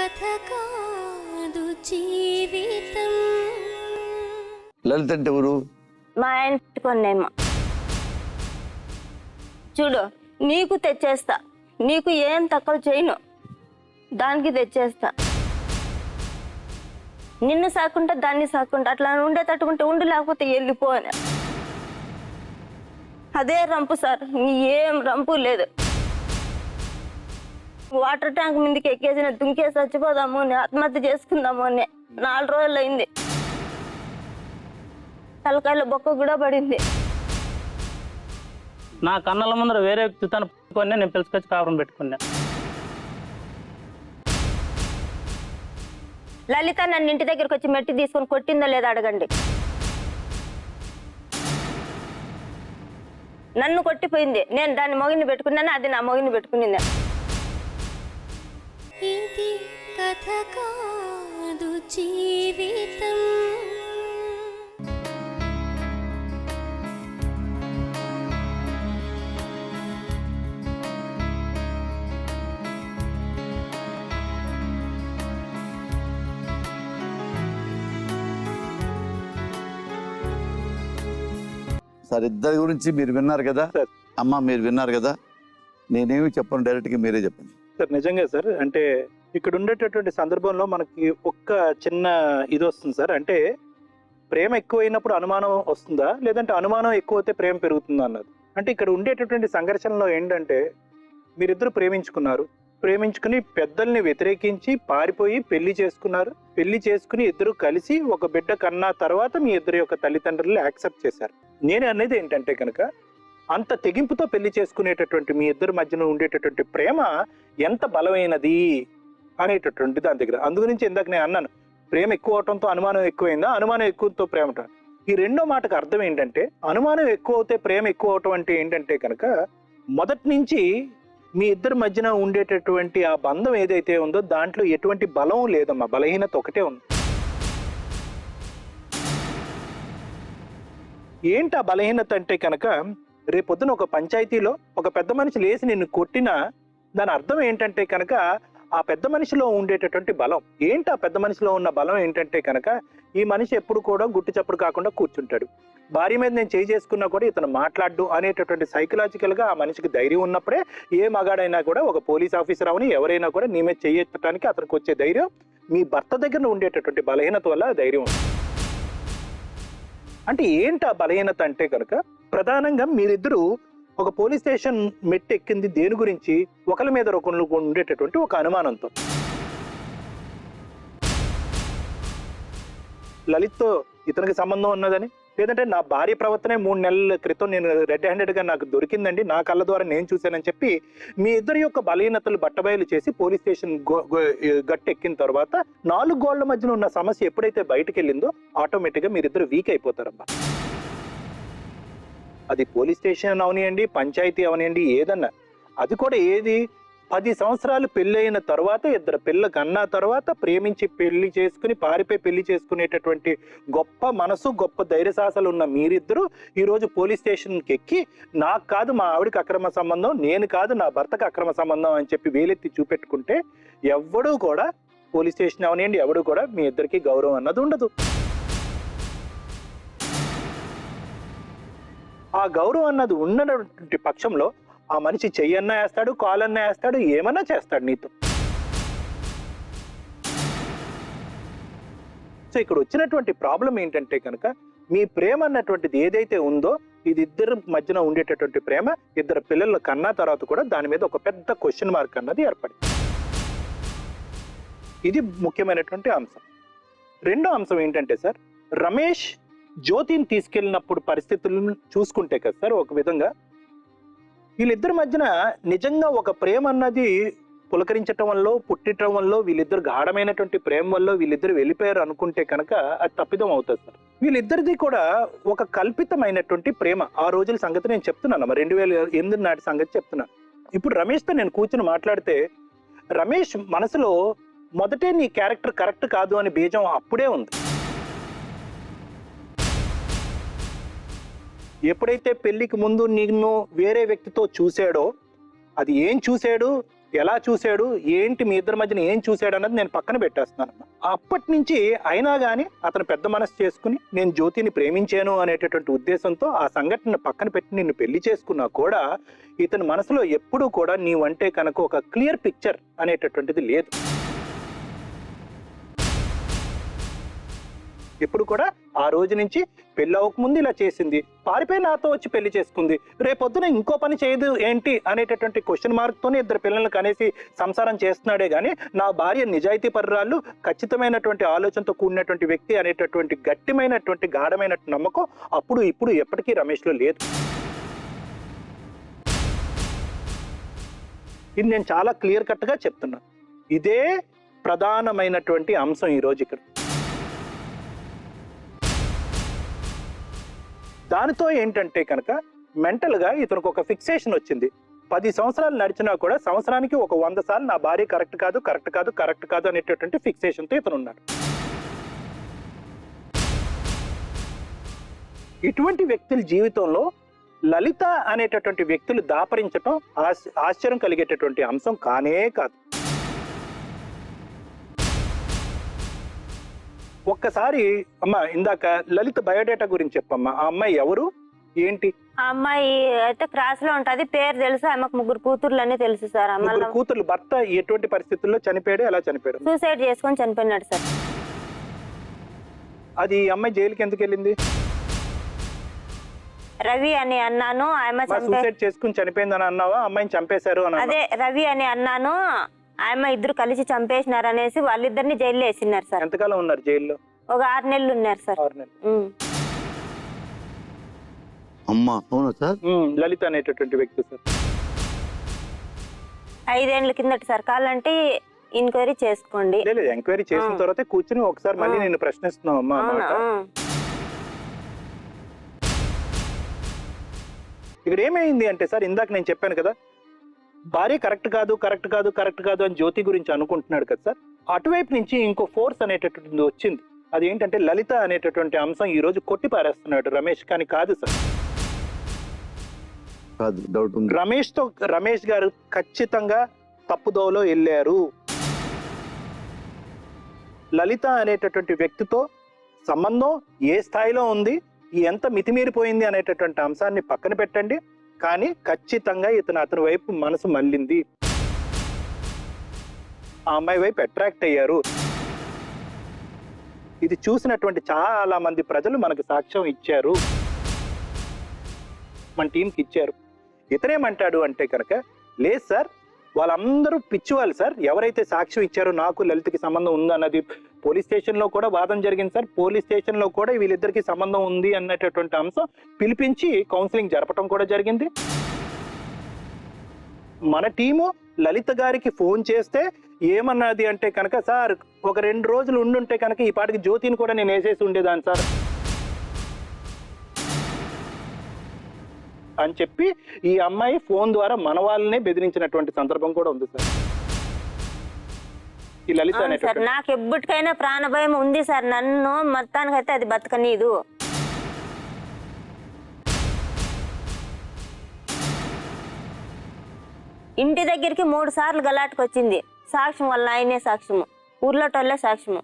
కథ కాదు జీవితం. లలిత అంటే ఎవరు? మా ఆయన కొన్నేమో. చూడు, నీకు తెచ్చేస్తా, నీకు ఏం తక్కువ చేయను, దానికి తెచ్చేస్తా. నిన్ను సాకుంటా దాన్ని సాకుంటా అట్లా ఉండే తట్టుకుంటే ఉండు, లేకపోతే వెళ్ళిపోను. అదే రంపు సార్, ఏం రంపు లేదు. వాటర్ ట్యాంక్ మీదకి ఎక్కేసిన దుంకేసి చచ్చిపోదాము అని, ఆత్మహత్య చేసుకుందాము అని 4 రోజులు అయింది. తలకాయలో బొక్క కూడా పడింది. నా కన్నుల ముందర వేరే వ్యక్తి తను పట్టుకొని నేను పిలుచుకొచ్చి కాపురం పెట్టుకున్నా. లలిత నన్ను ఇంటి దగ్గరకు వచ్చి మెట్టి తీసుకొని కొట్టిందో లేదా అడగండి. నన్ను కొట్టిపోయింది, నేను దాన్ని మొగిని పెట్టుకున్నాను, అది నా మొగిని పెట్టుకునింది. ఇది కథ కాదు జీవితం. సార్ ఇద్దరి గురించి మీరు విన్నారు కదా సార్. అమ్మ, మీరు విన్నారు కదా. నేనేమి చెప్పను, డైరెక్ట్గా మీరే చెప్పండి. సార్ నిజంగా సార్, అంటే ఇక్కడ ఉండేటటువంటి సందర్భంలో మనకి ఒక్క చిన్న ఇది వస్తుంది సార్. అంటే ప్రేమ ఎక్కువైనప్పుడు అనుమానం వస్తుందా, లేదంటే అనుమానం ఎక్కువైతే ప్రేమ పెరుగుతుందా అన్నది. అంటే ఇక్కడ ఉండేటటువంటి సంఘర్షణలో ఏంటంటే, మీరిద్దరు ప్రేమించుకుని పెద్దల్ని వ్యతిరేకించి పారిపోయి పెళ్లి చేసుకున్నారు. పెళ్లి చేసుకుని ఇద్దరు కలిసి ఒక బిడ్డ కన్నా తర్వాత మీ ఇద్దరి యొక్క తల్లిదండ్రులు యాక్సెప్ట్ చేశారు. నేను అనేది ఏంటంటే కనుక, అంత తెగింపుతో పెళ్లి చేసుకునేటటువంటి మీ ఇద్దరి మధ్యన ఉండేటటువంటి ప్రేమ ఎంత బలమైనది అనేటటువంటి దాని దగ్గర. అందుగురించి ఇందాక నేను అన్నాను, ప్రేమ ఎక్కువ అవటంతో అనుమానం ఎక్కువైందా, అనుమానం ఎక్కువతో ప్రేమ. ఈ రెండో మాటకు అర్థం ఏంటంటే, అనుమానం ఎక్కువ అవుతే ప్రేమ ఎక్కువ అవటం అంటే ఏంటంటే కనుక, మొదటి నుంచి మీ ఇద్దరి మధ్యన ఉండేటటువంటి ఆ బంధం ఏదైతే ఉందో దాంట్లో ఎటువంటి బలం లేదమ్మా, బలహీనత ఒకటే ఉంది. ఏంటి ఆ బలహీనత అంటే కనుక, రేపొద్దున ఒక పంచాయతీలో ఒక పెద్ద మనిషి లేచి నిన్ను కొట్టినా దాని అర్థం ఏంటంటే కనుక, ఆ పెద్ద మనిషిలో ఉండేటటువంటి బలం ఏంటి, ఆ పెద్ద మనిషిలో ఉన్న బలం ఏంటంటే కనుక, ఈ మనిషి ఎప్పుడు కూడా గుట్టు చప్పుడు కాకుండా కూర్చుంటాడు. భార్య మీద నేను చేయి చేసుకున్నా కూడా ఇతను మాట్లాడు అనేటటువంటి సైకలాజికల్ గా ఆ మనిషికి ధైర్యం ఉన్నప్పుడే ఏ మగాడైనా కూడా, ఒక పోలీస్ ఆఫీసర్ అవని ఎవరైనా కూడా నీ మీద చేయడానికి అతనికి వచ్చే ధైర్యం మీ భర్త దగ్గర ఉండేటటువంటి బలహీనత వల్ల ధైర్యం. అంటే ఏంటి ఆ బలహీనత అంటే కనుక, ప్రధానంగా మీరిద్దరూ ఒక పోలీస్ స్టేషన్ మెట్టు ఎక్కింది దేని గురించి, ఒకరి మీద ఒకరు ఉండేటటువంటి ఒక అనుమానంతో. లలిత్తో ఇతనికి సంబంధం ఉన్నదని, లేదంటే నా భార్య ప్రవర్తనే 3 నెలల క్రితం నేను రెడ్ హ్యాండెడ్ గా నాకు దొరికిందండి, నా కళ్ళ ద్వారా నేను చూశానని చెప్పి మీ ఇద్దరి యొక్క బలహీనతలు బట్టబయలు చేసి పోలీస్ స్టేషన్ గట్టెక్కిన తర్వాత 4 గోళ్ల మధ్యన ఉన్న సమస్య ఎప్పుడైతే బయటకు వెళ్ళిందో ఆటోమేటిక్ గా మీరిద్దరు వీక్ అయిపోతారమ్మా. అది పోలీస్ స్టేషన్ అవనియండి, పంచాయతీ అవనియండి, ఏదన్నా. అది కూడా ఏది, 10 సంవత్సరాలు పెళ్ళైన తర్వాత, ఇద్దరు పిల్ల కన్నా తర్వాత ప్రేమించి పెళ్లి చేసుకుని పారిపోయి పెళ్లి చేసుకునేటటువంటి గొప్ప మనసు, గొప్ప ధైర్యసాహసాలు ఉన్న మీరిద్దరూ ఈరోజు పోలీస్ స్టేషన్కి ఎక్కి, నాకు కాదు మా ఆవిడకి అక్రమ సంబంధం, నేను కాదు నా భర్తకు అక్రమ సంబంధం అని చెప్పి వేలెత్తి చూపెట్టుకుంటే, ఎవడూ కూడా పోలీస్ స్టేషన్ అవనియండి, ఎవడూ కూడా మీ ఇద్దరికి గౌరవం అన్నది ఉండదు. ఆ గౌరవం అన్నది ఉన్నటువంటి పక్షంలో ఆ మనిషి చెయ్యన్నా వేస్తాడు, కాలన్నా వేస్తాడు, ఏమన్నా చేస్తాడు నీతో. సో ఇక్కడ వచ్చినటువంటి ప్రాబ్లం ఏంటంటే కనుక, మీ ప్రేమ అన్నటువంటిది ఏదైతే ఉందో, ఇది ఇద్దరు మధ్యన ఉండేటటువంటి ప్రేమ, ఇద్దరు పిల్లల కన్నా తర్వాత కూడా దాని మీద ఒక పెద్ద క్వశ్చన్ మార్క్ అన్నది ఏర్పడింది. ఇది ముఖ్యమైనటువంటి అంశం. రెండో అంశం ఏంటంటే సార్, రమేష్ జ్యోతిని తీసుకెళ్ళినప్పుడు పరిస్థితులను చూసుకుంటే కదా సార్, ఒక విధంగా వీళ్ళిద్దరి మధ్యన నిజంగా ఒక ప్రేమ అన్నది పులకరించటం వల్ల, పుట్టడం వల్ల, వీళ్ళిద్దరు గాఢమైనటువంటి ప్రేమ వల్ల వీళ్ళిద్దరు వెళ్ళిపోయారు అనుకుంటే కనుక అది తప్పిదం అవుతుంది సార్. వీళ్ళిద్దరిది కూడా ఒక కల్పితమైనటువంటి ప్రేమ. ఆ రోజుల సంగతి నేను చెప్తున్నాను, 2008 నాటి సంగతి చెప్తున్నాను. ఇప్పుడు రమేష్తో నేను కూర్చుని మాట్లాడితే, రమేష్ మనసులో మొదటే నీ క్యారెక్టర్ కరెక్ట్ కాదు అని బీజం అప్పుడే ఉంది. ఎప్పుడైతే పెళ్లికి ముందు నిన్ను వేరే వ్యక్తితో చూశాడో, అది ఏం చూశాడు, ఎలా చూశాడు, ఏంటి మీ ఇద్దరి మధ్యన ఏం చూశాడు అన్నది నేను పక్కన పెట్టేస్తున్నాను. అప్పటి నుంచి అయినా కానీ అతను పెద్ద మనసు చేసుకుని నేను జ్యోతిని ప్రేమించాను అనేటటువంటి ఉద్దేశంతో ఆ సంఘటన పక్కన పెట్టి నిన్ను పెళ్లి చేసుకున్నా కూడా ఇతని మనసులో ఎప్పుడూ కూడా నీవంటే కనుక ఒక క్లియర్ పిక్చర్ అనేటటువంటిది లేదు. ఇప్పుడు కూడా ఆ రోజు నుంచి పెళ్లి అవ్వకముందు ఇలా చేసింది, పారిపోయి నాతో వచ్చి పెళ్లి చేసుకుంది, రేపొద్దున ఇంకో పని చేయదు ఏంటి అనేటటువంటి క్వశ్చన్ మార్క్ తోనే ఇద్దరు పిల్లల్ని కనేసి సంసారం చేస్తున్నాడే గానీ నా భార్య నిజాయితీ పరురాళ్ళు, ఖచ్చితమైనటువంటి ఆలోచనతో కూడినటువంటి వ్యక్తి అనేటటువంటి గట్టిమైనటువంటి గాఢమైన నమ్మకం అప్పుడు ఇప్పుడు ఎప్పటికీ రమేష్లో లేదు. ఇది నేను చాలా క్లియర్ కట్ గా చెప్తున్నాను. ఇదే ప్రధానమైనటువంటి అంశం ఈ రోజు ఇక్కడ. దానితో ఏంటంటే కనుక మెంటల్ గా ఇతనికి ఒక ఫిక్సేషన్ వచ్చింది. 10 సంవత్సరాలు నడిచినా కూడా సంవత్సరానికి ఒక 100 సార్లు నా భార్య కరెక్ట్ కాదు కరెక్ట్ కాదు కరెక్ట్ కాదు అనేటటువంటి ఫిక్సేషన్ తో ఇతను ఉన్నాడు. ఇటువంటి వ్యక్తుల జీవితంలో లలిత అనేటటువంటి వ్యక్తులు దాపరించటం ఆశ్చర్యం కలిగేటటువంటి అంశం కానే కాదు. ఒక్కసారి అమ్మ ఇందాక లలిత బయోడేటా గురించి చెప్పమ్మా. ఆ అమ్మాయి ఎవరు, ఏంటి? ఆ అమ్మాయి అయితే క్రాస్ లో ఉంటది, పేరు తెలుసు, ఆమెకు 3 కూతుర్లు అని తెలుసు సార్. 3 కూతుర్లు. భర్త ఎటువంటి పరిస్థితుల్లో చనిపోయాడు, ఎలా చనిపోయాడు? సూసైడ్ చేసుకొని చనిపోయినాడు సార్. అది అమ్మాయి జైలుకి ఎందుకు వెళ్ళింది? రవి అని అన్నాను, ఆమె సూసైడ్ చేసుకుని చనిపోయిందని అన్నావా, అమ్మాయిని చంపేశారు అని? అదే రవి అని అన్నాను, ఆమె ఇద్దరు కలిసి చంపేసినారు అనేసి వాళ్ళిద్దరిని జైల్లో వేసినారు సార్. ఎంతకాలం ఉన్నారు జైల్లో? ఒక 6 నెలలు ఉన్నారు సార్. 6 నెలలు. అమ్మా అవునా సార్? లలిత అనేటటువంటి వ్యక్తి సార్ 5 ఏళ్ల కిందట సార్. కావాలంటే ఎంక్వైరీ చేసుకోండి. లేదు, ఎంక్వైరీ చేసిన తర్వాత కూర్చుని ఒకసారి మళ్ళీ నేను ప్రశ్నిస్తున్నావు అమ్మా. ఇక్కడ ఏమైంది అంటే సార్, ఇందాక నేను చెప్పాను కదా, భార్య కరెక్ట్ కాదు కరెక్ట్ కాదు కరెక్ట్ కాదు అని జ్యోతి గురించి అనుకుంటున్నాడు కదా సార్. అటువైపు నుంచి ఇంకో ఫోర్స్ అనేటటువంటిది వచ్చింది. అది ఏంటంటే లలిత అనేటటువంటి అంశం ఈ రోజు కొట్టి పారేస్తున్నాడు రమేష్. కానీ కాదు సార్, కాదు, డౌట్ ఉంది. రమేష్ గారు ఖచ్చితంగా తప్పుదోవలో వెళ్ళారు. లలిత అనేటటువంటి వ్యక్తితో సంబంధం ఏ స్థాయిలో ఉంది, ఎంత మితిమీరిపోయింది అనేటటువంటి అంశాన్ని పక్కన పెట్టండి. కానీ ఖచ్చితంగా అతని వైపు మనసు మళ్ళింది, ఆ అమ్మాయి వైపు అట్రాక్ట్ అయ్యారు. ఇది చూసినటువంటి చాలా మంది ప్రజలు మనకు సాక్ష్యం ఇచ్చారు, మన టీంకి ఇచ్చారు. ఇతనేమంటాడు అంటే కనుక, లేదు సార్ వాళ్ళందరూ పిచ్చివాళ్ళు సార్, ఎవరైతే సాక్ష్యం ఇచ్చారో నాకు లలితకి సంబంధం ఉందన్నది పోలీస్ స్టేషన్ లో కూడా వాదన జరిగింది సార్. పోలీస్ స్టేషన్ లో కూడా వీళ్ళిద్దరికి సంబంధం ఉంది అన్నటువంటి అంశం పిలిపించి కౌన్సిలింగ్ జరపడం కూడా జరిగింది. మన టీము లలిత గారికి ఫోన్ చేస్తే ఏమన్నది అంటే కనుక, సార్ ఒక 2 రోజులు ఉండుంటే కనుక ఈ పాటికి జ్యోతిని కూడా నేను వేసేసి ఉండేదాన్ని సార్ అని చెప్పి ఈ అమ్మాయి ఫోన్ ద్వారా మన వాళ్ళనే బెదిరించినటువంటి సందర్భం కూడా ఉంది సార్. ఈ లలిత సార్ నాకు ఎప్పటికైనా ప్రాణభయం ఉంది సార్, నన్ను మొత్తానికైతే అది బతకనీదు. ఇంటి దగ్గరికి 3 సార్లు గలాటుకు వచ్చింది. సాక్ష్యం వల్ల ఆయనే సాక్ష్యము, ఊర్లో టోళ్ళే సాక్ష్యము.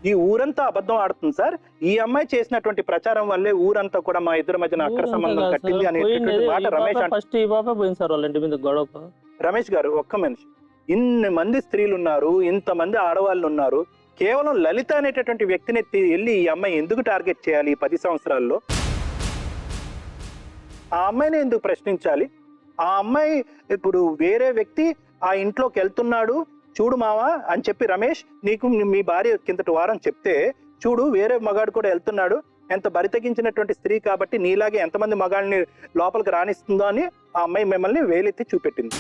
ఈ ఊరంతా అబద్ధం ఆడుతుంది సార్. ఈ అమ్మాయి చేసినటువంటి ప్రచారం వల్లే ఊరంతా కూడా మా ఇద్దరి మధ్యన అక్కడ సంబంధం కట్టింది అనేటువంటి మాట రమేష్ ఫస్ట్ ఈ పాప పోయింది సార్ వాళ్ళ ఇంటి మీద గొడవ. రమేష్ గారు ఒక్క మనిషి, ఇన్ని మంది స్త్రీలు ఉన్నారు, ఇంతమంది ఆడవాళ్ళు ఉన్నారు, కేవలం లలిత అనేటటువంటి వ్యక్తిని వెళ్ళి ఈ అమ్మాయి ఎందుకు టార్గెట్ చేయాలి? ఈ 10 సంవత్సరాల్లో ఆ అమ్మాయిని ఎందుకు ప్రశ్నించాలి? ఆ అమ్మాయి ఇప్పుడు వేరే వ్యక్తి ఆ ఇంట్లోకి వెళ్తున్నాడు, చూడు మావా అని చెప్పి రమేష్ నీకు మీ భార్య కిందటి వారం చెప్తే, చూడు వేరే మగాడు కూడా వెళ్తున్నాడు, ఎంత బరితెగించినటువంటి స్త్రీ కాబట్టి నీలాగే ఎంతమంది మగాళ్ళని లోపలికి రాణిస్తుందో అని ఆ అమ్మాయి మిమ్మల్ని వేలెత్తి చూపెట్టింది.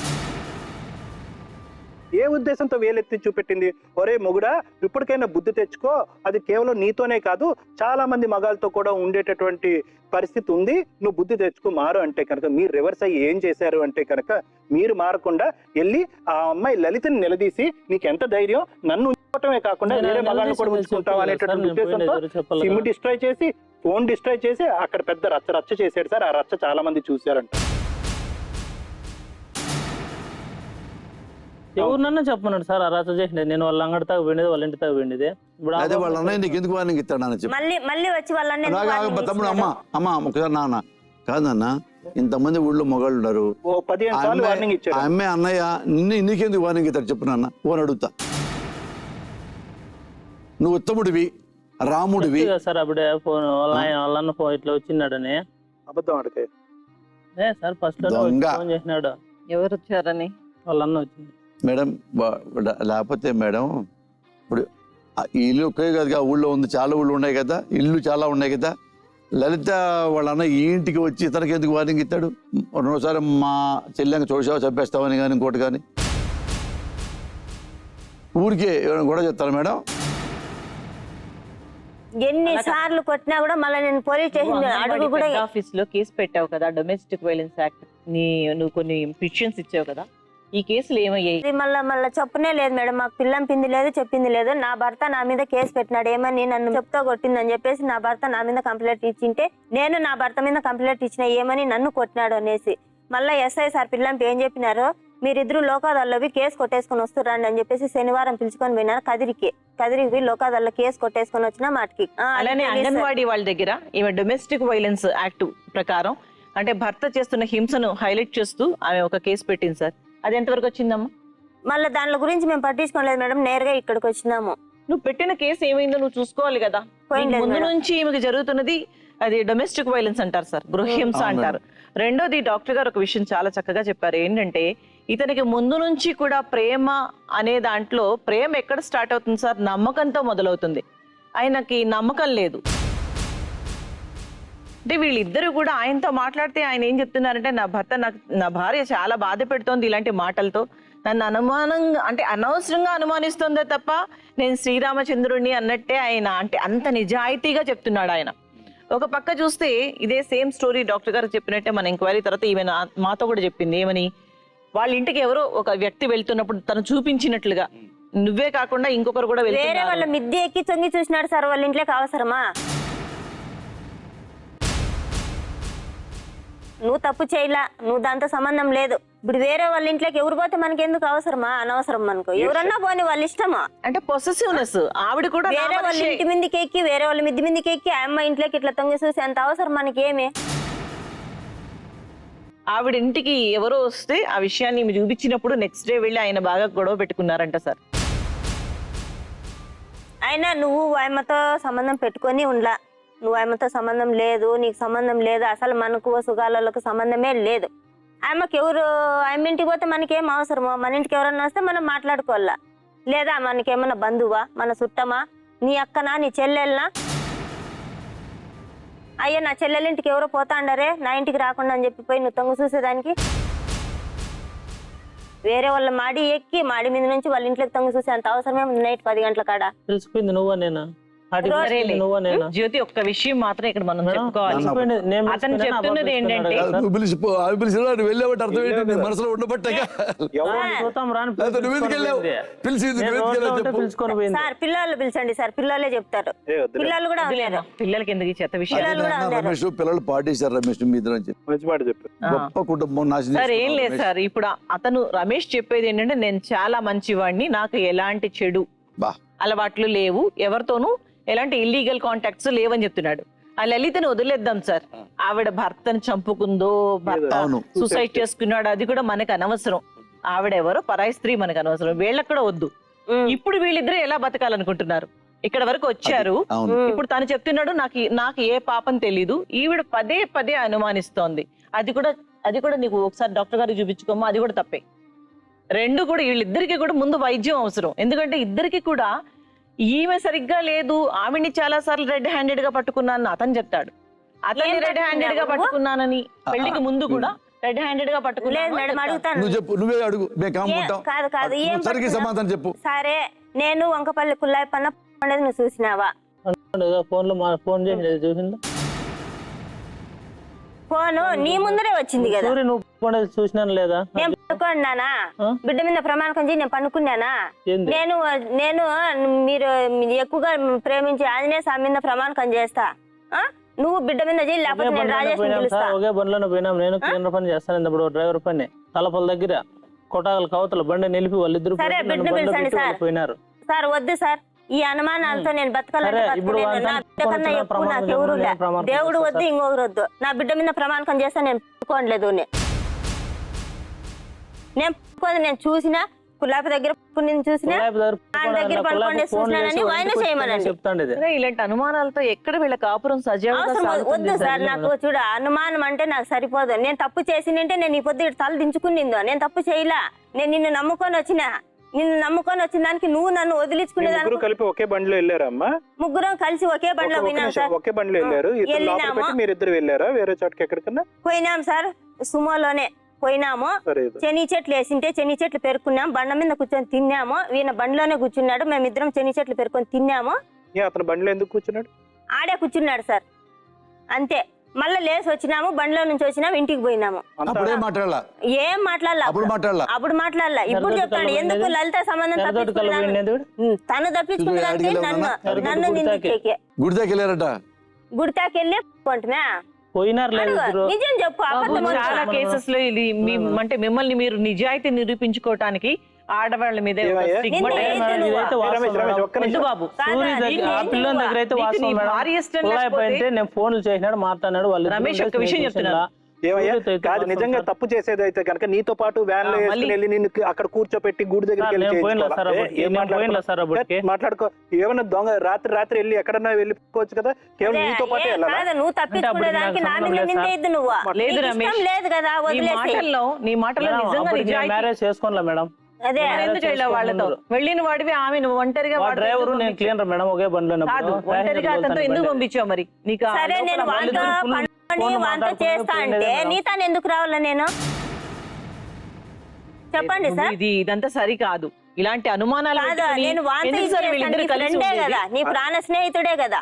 ఏ ఉద్దేశంతో వేలెత్తి చూపెట్టింది? ఒరే మొగుడా, ఇప్పటికైనా బుద్ధి తెచ్చుకో, అది కేవలం నీతోనే కాదు చాలా మంది మగాళ్ళతో కూడా ఉండేటటువంటి పరిస్థితి ఉంది, నువ్వు బుద్ధి తెచ్చుకో, మారు అంటే కనుక మీరు రివర్స్ అయ్యి ఏం చేశారు అంటే కనుక, మీరు మారకుండా వెళ్ళి ఆ అమ్మాయి లలితని నిలదీసి నీకు ఎంత ధైర్యం, నన్ను ఉంచుకోవటమే కాకుండా వేరే మగాళ్ళని కూడా ఉంచుకుంటావు అనేటటువంటి ఉద్దేశంతో సిమ్ డిస్ట్రాయ్ చేసి, ఫోన్ డిస్ట్రాయ్ చేసి అక్కడ పెద్ద రచ్చ చేశాడు సార్. ఆ రచ్చ చాలా మంది చూశారంట. ఎవరినన్నా చెప్పన్నాడు సార్ అరాచ చేసినది. నేను వాళ్ళ అంగడి తాగు పోయినది, వాళ్ళ ఇంటి తాగు పోయినది. ఇప్పుడు అదే వాళ్ళ అన్నయ్య నీకు ఎందుకు వార్నింగ్ ఇస్తాడు అని చెప్పి మళ్ళీ వచ్చి వాళ్ళని ఎందుకు అలాగా warning తమ్ముడు ఇస్తున్నాడు? అమ్మ ఒకసారి నాన్న కాదన్న, ఇంతమంది ఊళ్ళో మొగాళ్ళు ఉన్నారు, ఓ 15 సార్లు వార్నింగ్ ఇచ్చాడు. అమ్మే అన్నయ్య నీకెందుకు వార్నింగ్ ఇస్తాడు చెప్పు నాన్న ఓని అడుగుతా. నువ్వు ఉత్తముడివి, రాముడివి. సార్ అప్పుడే ఫోన్ వాళ్ళ అన్న ఫోన్ ఇట్లా వచ్చినాడని. అబద్ధం అడకే సార్ ఫస్ట్ దొంగ. ఫోన్ చేసినాడు, ఎవరు వచ్చారని. వాళ్ళ అన్న వచ్చింది. మేడం లేకపోతే మేడం ఇప్పుడు ఈ ఇల్లు ఒకే కదా ఊళ్ళో ఉంది, చాలా ఊళ్ళు ఉన్నాయి కదా, ఇల్లు చాలా ఉన్నాయి కదా. లలిత వాళ్ళ అన్న ఈ ఇంటికి వచ్చి ఇతనికి ఎందుకు వార్నింగ్ ఇస్తాడు? రెండోసారి మా చెల్లెంగా చూసావా చంపేస్తావని కానీ ఇంకోటి కానీ ఊరికే ఏమైనా కూడా చెప్తారు మేడం? ఎన్ని సార్లు కొట్టినా కూడా మళ్ళీ నేను పోలీస్ స్టేషన్ అడుగు కూడా ఆఫీస్ లో కేసు పెట్టావు కదా, డొమెస్టిక్ వైలెన్స్ యాక్ట్. నువ్వు కొన్ని పిటిషన్స్ ఇచ్చావు కదా, ఈ కేసులు ఏమయ్యాయి? ఇది మళ్ళీ చెప్పనే లేదు మేడం. మాకు పిల్లం పింది లేదు, చెప్పింది లేదు. నా భర్త నా మీద కేసు పెట్టినాడు, ఏమని నన్ను చెప్తా కొట్టిందని చెప్పేసి నా భర్త నా మీద కంప్లైంట్ ఇచ్చింటే నేను నా భర్త మీద కంప్లైంట్ ఇచ్చిన, ఏమని నన్ను కొట్టినాడు అనేసి. మళ్ళీ ఎస్ఐ సార్ పిల్లంపి ఏం చెప్పినారు, మీరిద్దరు లోకాదల్లోవి కేసు కొట్టేసుకొని వస్తురండి అని చెప్పేసి శనివారం పిలుచుకొని పోయినారు కదిరికి లోకాదల్లో కేసు కొట్టేసుకొని వచ్చిన మాటికి. అలానే అంగన్వాడీ వాళ్ళ దగ్గర ఈమె డొమెస్టిక్ వైలెన్స్ యాక్ట్ ప్రకారం అంటే భర్త చేస్తున్న హింసను హైలైట్ చేస్తూ ఆమె ఒక కేసు పెట్టింది సార్. అది ఎంతవరకు వచ్చిందమ్మా? మళ్ళీ దాని గురించి మేము పట్టించుకోలేదు మేడం, నేరుగా ఇక్కడికి వచ్చినాము. నువ్వు పెట్టిన కేసు ఏమైందో నువ్వు చూసుకోవాలి కదా. పోయింది ముందు మేడం. నుంచి ఈమెకి జరుగుతున్నది అది డొమెస్టిక్ వైలెన్స్ అంటారు సార్, గృహహింస అవును అంటారు. రెండోది డాక్టర్ గారు ఒక విషయం చాలా చక్కగా చెప్పారు, ఏంటంటే ఇతనికి ముందు నుంచి కూడా ప్రేమ అనే దాంట్లో ప్రేమ ఎక్కడ స్టార్ట్ అవుతుంది సార్? నమ్మకంతో మొదలవుతుంది. ఆయనకి నమ్మకం లేదు. అంటే వీళ్ళిద్దరూ కూడా ఆయనతో మాట్లాడితే ఆయన ఏం చెప్తున్నారంటే, నా భార్య చాలా బాధ పెడుతోంది ఇలాంటి మాటలతో, నన్ను అనవసరంగా అనుమానిస్తుందే తప్ప నేను శ్రీరామచంద్రుడిని అన్నట్టే ఆయన అంటే అంత నిజాయితీగా చెప్తున్నాడు ఆయన. ఒక పక్క చూస్తే ఇదే సేమ్ స్టోరీ డాక్టర్ గారు చెప్పినట్టే మన ఎంక్వైరీ తర్వాత ఈమె మాతో కూడా చెప్పింది. ఏమని, వాళ్ళ ఇంటికి ఎవరో ఒక వ్యక్తి వెళ్తున్నప్పుడు తను చూపించినట్లుగా నువ్వే కాకుండా ఇంకొకరు కూడా వేరే వెళ్తున్నారు. వాళ్ళ మిద్దె ఎక్కి తొంగి చూసినాడు సార్, వాళ్ళ ఇంట్లోకి అవసరమా? నువ్వు తప్పు చేయలా, నువ్వు దాంతో సంబంధం లేదు. ఇప్పుడు వేరే వాళ్ళ ఇంట్లోకి ఎవరు పోతే మనకి ఎందుకు అవసరమా? అనవసరం మనకు. ఎవరన్నా పోనీ, వాళ్ళ ఇష్టమా. అంటే పొసెసివ్నెస్ ఆవిడ కూడా వేరే వాళ్ళ ఇంటి మీదకి ఎక్కి వేరే వాళ్ళ మిద్ది మీదకి ఎక్కి ఆ అమ్మ ఇంట్లోకి ఇట్లా తొంగి చూసి అంత అవసరం మనకి ఏమి? ఆవిడ ఇంటికి ఎవరో వస్తే ఆ విషయాన్ని ఈమె చూపించినప్పుడు నెక్స్ట్ డే వెళ్ళి ఆయన బాగా గొడవ పెట్టుకున్నారంట సార్. అయినా నువ్వు ఆయమ్మతో సంబంధం పెట్టుకొని ఉండలా, నువ్వు ఆయమ్మతో సంబంధం లేదు, నీకు సంబంధం లేదు, అసలు మనకు సుగాలకు సంబంధమే లేదు. ఆయమ్మకి ఎవరు ఆయమ్మ ఇంటికి పోతే మనకేం అవసరమో? మన ఇంటికి ఎవరన్నా వస్తే మనం మాట్లాడుకోవాలా, లేదా మనకేమన్నా బంధువా, మన చుట్టమా, నీ అక్కనా, నీ చెల్లెల్నా? అయ్యా నా చెల్లెల ఇంటికి ఎవరో పోతా అండారే, నా ఇంటికి రాకుండా అని చెప్పిపోయి నువ్వు తొంగ చూసేదానికి వేరే వాళ్ళ మాడి ఎక్కి మాడి మీద నుంచి వాళ్ళ ఇంట్లోకి తొంగ చూసే అంత అవసరమే నైట్ 10 గంటల కాడ. తెలిసిపోయింది నువ్వా నేనా? నువ్వా నేనా? జ్యోతి, ఒక్క విషయం మాత్రం ఇక్కడ మనం మేడం, చెప్పుకోవాలి. తెలిసిపోయింది. నేను అతను తెలుసుకున్నాను, చెప్తున్నది అబ్బాయి ఏంటంటే తెలుసుకున్నాడు కదా. పిలిచిపో అవి పిలిచినా వెళ్ళేవాటి అర్థం ఏంటి? నీ మనసులో ఉండబట్టగా చూద్దాం రాని లేకపోతే నువ్వు ఎందుకు వెళ్ళావు? పిలిచింది నేను నువ్వు ఎందుకు రోడ్లో వెళ్ళావు ఉంటే చెప్పు. పిలుచుకొని పోయింది. సార్ పిల్లలు పిలిచండి సార్, పిల్లలే చెప్తారు. పిల్లలు కూడా ఉన్నారు. పిల్లలకి ఎందుకు ఈ చెత్త విషయాలు? పిల్లలు కూడా ఉన్నారు. రమేష్ పిల్లలు పాటిస్తారు రమేష్ మీ ఇద్దరు అని చెప్పి మంచి మాట చెప్పారు. గొప్ప కుటుంబం నాశనం సార్ ఏం చేసుకున్నావు లేదు రమేష్. సార్, ఇప్పుడు అతను రమేష్ చెప్పేది ఏంటంటే, నేను చాలా మంచివాడిని, నాకు ఎలాంటి చెడు బా అలవాట్లు లేవు, ఎవరితోనూ ఎలాంటి ఇల్లీగల్ కాంటాక్ట్స్ లేవని చెప్తున్నాడు. ఆ లలితను వదిలేద్దాం సార్. ఆవిడ భర్తను చంపుకుందో, భర్త అవును. సూసైడ్ చేసుకున్నాడు, అది కూడా మనకు అనవసరం. ఆవిడ ఎవరో పరాయి స్త్రీ, మనకు అనవసరం. వీళ్ళకి కూడా వద్దు. ఇప్పుడు వీళ్ళిద్దరూ ఎలా బతకాలనుకుంటున్నారు? ఇక్కడ వరకు వచ్చారు. అవును. ఇప్పుడు తను చెప్తున్నాడు, నాకు ఏ పాపం తెలీదు, ఈవిడ పదే పదే అనుమానిస్తోంది. అది కూడా నీకు ఒకసారి డాక్టర్ గారికి చూపించుకోమా, అది కూడా తప్పే. రెండు కూడా వీళ్ళిద్దరికి కూడా ముందు వైద్యం అవసరం. ఎందుకంటే ఇద్దరికి కూడా ఈమె సరిగ్గా లేదు, ఆమెని చాలా సార్లు రెడ్ హ్యాండెడ్ గా పట్టుకున్నాను అతను చెప్తాడు. అతన్ని రెడ్ హ్యాండెడ్ గా పట్టుకున్నానని పెళ్లికి ముందు కూడా రెడ్ హ్యాండెడ్ గా లేదు పట్టుకున్నాను మేడం, అడుగుతాను. నువ్వు చెప్పు, నువ్వే అడుగు, మేము కాముకుంటాం. కాదు ఏం నువ్వు సరిగ్గా పట్టుకున్నావు? సమాధానం చెప్పు. సరే, నేను వంకపల్లి కుల్లాయి పన్న పండేది నువ్వు చూసినావా? ఫోన్ లో ఫోన్ చేసి చూసిందా? ఫోను నీ ముందరే వచ్చింది కదా. సూర్య నువ్వు ఫోన్ చూసినాను లేదా? నేను పనుకున్నానా? బిడ్డ మీద ప్రమాణకం చేసి నేను పనుకున్నానా? ఏంది? నేను మీరు ఎక్కువగా ప్రేమించి ఆంజనేయ స్వామి మీద ప్రమాణకం చేస్తా. నువ్వు బిడ్డ మీద చేయి, ఒకే లేకపోతే నేను బండ్లోనే రాజేష్ పోయినాం పిలుస్తా. సార్, ఒకే బండ్లోనే పోయినాం. నేను కేంద్ర పని చేస్తాను ఇప్పుడు డ్రైవర్ పని తలపల దగ్గర. కొట్టాగల కవతల బండి నిలిపి వాళ్ళిద్దరు సరే, బిడ్డను పిలిచండి సార్. పోయినారు. సార్ వద్దు సార్, ఈ అనుమానాలతో నేను బతకాలంటే సరే, ఇప్పుడు బతకలేను. నా బిడ్డ కన్నా ఎక్కువ నాకు ఎవరు లే. దేవుడు వద్దు, ఇంకొకరు వద్దు. నా బిడ్డ మీద ప్రమాణకం చేస్తే నేను పుట్టుకోలేదు. నేను చూసినా కులాపి దగ్గర చూసినా ఆయన దగ్గర పడుకోండి చూసినానని ఆయన చేయమనండి. చెప్తాండి ఇది. అరే, ఇలాంటి అనుమానాలతో ఎక్కడ వీళ్ళ కాపురం సజీవంగా అవసరం సాగుతుంది వద్దు సార్. నాకు చూడ అనుమానం అంటే నాకు సరిపోదు. నేను తప్పు చేసినంటే నేను ఈ పొద్దు తల దించుకునిందో. నేను తప్పు చేయలా. నేను నిన్ను నమ్ముకొని వచ్చిన దానికి నువ్వు నన్ను వదిలించుకునేదానికి కలిపి ఒకే బండిలో వెళ్ళారా అమ్మా? ముగ్గురం కలిసి ఒకే బండిలో పోయినాం సార్. ఒకే బండిలో వెళ్ళారు. మీరిద్దరు వెళ్ళారా వేరే చోటకి ఎక్కడికన్నా? పోయినాం సార్, సుమోలోనే పోయినాము. చెని చెట్లు వేసింటే చెని చెట్లు పెరుకున్నాం. బండ మీద కూర్చొని తిన్నాము. ఈయన బండిలోనే కూర్చున్నాడు. మేమిద్దరం చెని చెట్లు పెరుకొని తిన్నాము. అతను బండిలో ఎందుకు కూర్చున్నాడు? ఆడే కూర్చున్నాడు సార్, అంతే. మళ్ళీ లేసి వచ్చినాము, బండిలో నుంచి వచ్చినాము, ఇంటికి పోయినాము. అప్పుడే మాట్లాడాల? ఏం మాట్లాడాల? అప్పుడు మాట్లాడాల. ఇప్పుడు చెప్తాడు ఎందుకు లలిత సంబంధం తప్పించుకున్నాను. తను తప్పించుకున్నదానికి నన్ను నిందించేకే. గుడి దగ్గర వెళ్ళారట? గుడితాకి వెళ్ళి కొంటమే పోయినారు లేదు. నిజం చెప్పు. అబద్ధం చాలా కేసెస్ లో ఇది అంటే మిమ్మల్ని మీరు నిజాయితీ నిరూపించుకోవటానికి ఆడవాళ్ళ మీద నేను ఫోన్లు చేసినాడు, మాట్లాడినాడు. వాళ్ళు రమేష్ ఒక విషయం చెప్తున్నా, కాదు నిజంగా తప్పు చేసేది అయితే కనుక నీతో పాటు వ్యాన్ లో వెళ్ళి నిన్ను అక్కడ కూర్చోపెట్టి గుడి దగ్గరికి మాట్లాడుకో. ఏమన్నా దొంగ రాత్రి వెళ్ళి ఎక్కడన్నా వెళ్ళిపోవచ్చు కదా, కేవలం నీతో పాటు వెళ్ళాలి. నువ్వు తప్పించుకునేదానికి నా మీద నిందేద్దు నువ్వు. లేదు రమేష్, లేదు కదా, నీ మాటల్లో నిజంగా మ్యారేజ్ చేసుకోవాలా మేడం? అదే ఎందుకు వెళ్ళావు వాళ్ళతో? వెళ్ళిన వాడివి ఆమె ఒంటరిగా డ్రైవర్ నేను క్లీనర్ మేడం ఒకే బండిలో ఒంటరిగా అతనితో ఎందుకు పంపించావు మరి? నీకు సరే నేను వాంతో చేస్తా అంటే నీతాను ఎందుకు రావాలా నేను? చెప్పండి సార్. ఇదంతా సరి కాదు. ఇలాంటి అనుమానాలు నేను ఫ్రెండే కదా, నీ ప్రాణ స్నేహితుడే కదా,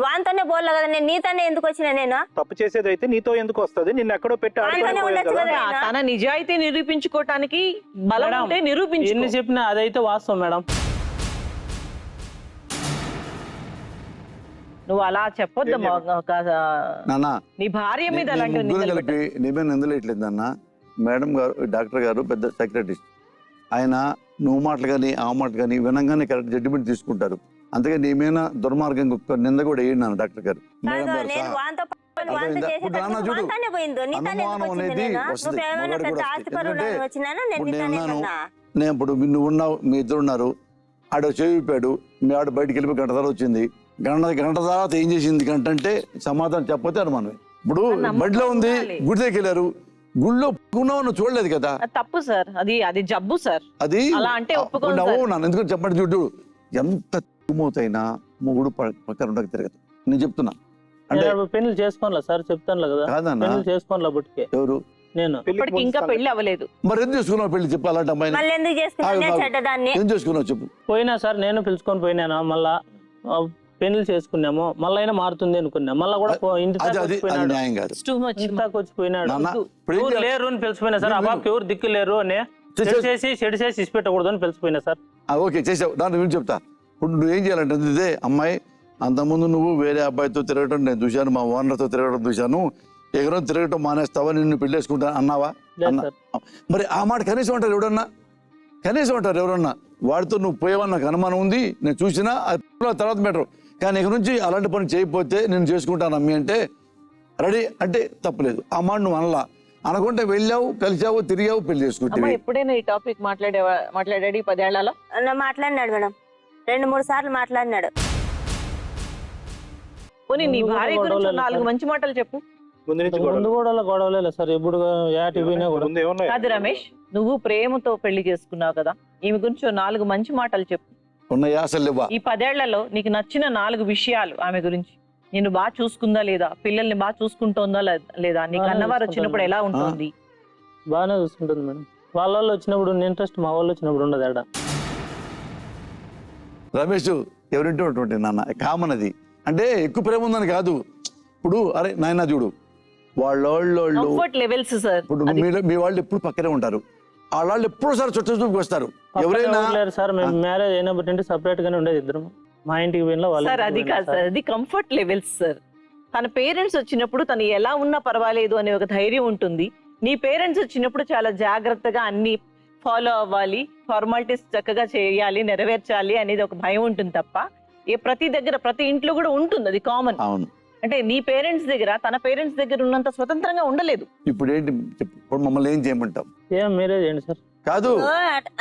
వాంతోనే పోలే కదా. నేను నీతోనే ఎందుకు వచ్చినా? నేను తప్పు చేసేది అయితే నీతో ఎందుకు వస్తుంది? నిన్ను ఎక్కడో పెట్టి తన నిజాయితీ నిరూపించుకోవటానికి బలం ఉంటే నిరూపించు. ఎన్ని చెప్పినా అదైతే వాస్తవం మేడం. నువ్వు అలా చెప్పొద్దు. నీ భార్య మీద అలాంటి నిందలేట్లేదన్న. మేడం గారు, డాక్టర్ గారు పెద్ద సెక్రటరిస్ట్. ఆయన నువ్వు మాటలు కానీ ఆ మాటలు కానీ వినంగానే కరెక్ట్ జడ్జిమెంట్ తీసుకుంటారు. అంతేగాని ఏమైనా దుర్మార్గం నింద కూడా వేయండి డాక్టర్ గారు. మేడం గారు నేను ఇప్పుడు నువ్వు ఉన్నావు, మీ ఇద్దరు ఉన్నారు. ఆడ చేయిపాడు, మీ ఆడ బయటకు వెళ్ళిపోయి గంట తర్వాత వచ్చింది. గంట తర్వాత ఏం చేసింది? గంట అంటే సమాధానం చెప్పతే అనుమానమే. ఇప్పుడు బడిలో ఉంది, గుడి దగ్గరికి వెళ్ళారు. గుళ్ళో ఉన్నావు చూడలేదు కదా, తప్పు సార్. అది జబ్బు సార్. అది అలా అంటే ఒప్పుకున్నాను. ఎందుకంటే చెప్పండి, చూడు ఎంత మూతైనా మొగుడు పక్కన ఉండక తిరగదు. నేను చెప్తున్నా. అంటే పెళ్లి చేసుకోవాలా సార్? చెప్తాను కదా. కాదన్నా, చేసుకోవాలా బుట్టికే? ఎవరు? నేను. ఇంకా పెళ్లి అవ్వలేదు. మరి ఎందుకు చేసుకున్నావు పెళ్లి? చెప్పాలంటే అమ్మాయి ఏం చేసుకున్నావు చెప్పు. పోయినా సార్, నేను పిలుచుకొని పోయినాను. మళ్ళా పెళ్లి చేసుకున్నాము, మళ్ళీ అయినా మారుతుంది అనుకున్నా. మళ్ళీ కూడా ఇంటి వచ్చిపోయినాడు. లేరు అని పిలిచిపోయినా సార్. ఆ బాబుకి ఎవరు దిక్కు లేరు అని చెడు చేసి ఇసి పెట్టకూడదు అని పిలిచిపోయినా సార్. ఓకే చేసావు, దాని గురించి చెప్తా. ఇప్పుడు నువ్వు ఏం చేయాలంటే, ఇదే అమ్మాయి అంతకుముందు నువ్వు వేరే అబ్బాయితో తిరగటం నేను చూశాను, మా ఓనర్తో తిరగడం చూశాను. ఎగరం తిరగటం మానేస్తావా, నిన్ను పెళ్లి చేసుకుంటా అన్నావా? మరి ఆ మాట కనీసం అంటారు ఎవడన్నా? కనీసం అంటారు ఎవరన్నా? వాడితో నువ్వు పోయేవని నాకు అనుమానం ఉంది, నేను చూసినా తర్వాత బెటర్. కానీ ఇక నుంచి అలాంటి పని చేయకపోతే నేను చేసుకుంటాను అమ్మి అంటే రెడీ అంటే తప్పలేదు. ఆ మాట నువ్వు అనలా. అనుకుంటే వెళ్ళావు, కలిసావు, తిరిగావు, పెళ్లి చేసుకుంటావు. ఎప్పుడైనా ఈ టాపిక్ మాట్లాడాడు 10 ఏళ్లలో? మాట్లాడినాడు మేడం, 2-3 సార్లు మాట్లాడినాడు. పోనీ నీ భార్య గురించి 4 మంచి మాటలు చెప్పు. ముందు కూడా గొడవలే సార్. ఎప్పుడు కాదు రమేష్, నువ్వు ప్రేమతో పెళ్లి చేసుకున్నావు కదా, ఈమె గురించి 4 మంచి మాటలు చెప్పు. ఈ 10 ఏళ్లలో నీకు నచ్చిన 4 విషయాలు ఆమె గురించి. నేను బాగా చూసుకుందా లేదా, పిల్లల్ని బాగా చూసుకుంటుందా లేదా, నీకు అన్నవారు వచ్చినప్పుడు ఎలా ఉంటుంది? బాగానే చూసుకుంటుంది మేడం. వాళ్ళ వచ్చినప్పుడు ఇంట్రెస్ట్, మా వాళ్ళు వచ్చినప్పుడు ఉండదు. ఆడ రమేష్ ఎవరింటి నాన్న కామన్ అది. అంటే ఎక్కువ ప్రేమ ఉందని కాదు. ఇప్పుడు అరే నాయన చూడు, వాళ్ళు ఇప్పుడు మీ వాళ్ళు ఎప్పుడు పక్కనే ఉంటారు. వాళ్ళు ఎప్పుడు సార్ చుట్టూ చూపుకి వస్తారు. ఎవరైనా సార్ మేము మ్యారేజ్ అయినప్పుడు సపరేట్ గానే ఉండేది ఇద్దరు. మా ఇంటికి వెళ్ళిన వాళ్ళు. అది కాదు సార్, అది కంఫర్ట్ లెవెల్స్ సార్. తన పేరెంట్స్ వచ్చినప్పుడు తను ఎలా ఉన్నా పర్వాలేదు అనే ఒక ధైర్యం ఉంటుంది. నీ పేరెంట్స్ వచ్చినప్పుడు చాలా జాగ్రత్తగా అన్ని ఫాలో అవ్వాలి, ఫార్మాలిటీస్ చక్కగా చేయాలి, నెరవేర్చాలి అనేది ఒక భయం ఉంటుంది తప్ప ప్రతి ఇంట్లో కూడా ఉంటుంది, అది కామన్. అవును. అంటే నీ పేరెంట్స్ దగ్గర తన పేరెంట్స్ దగ్గర ఉన్నంత స్వతంత్రంగా ఉండలేదు. ఇప్పుడు ఏంటి చెప్పు, ఇప్పుడు మమ్మల్ని ఏం చేయమంటాం? ఏం మీరే చేయండి సార్. కాదు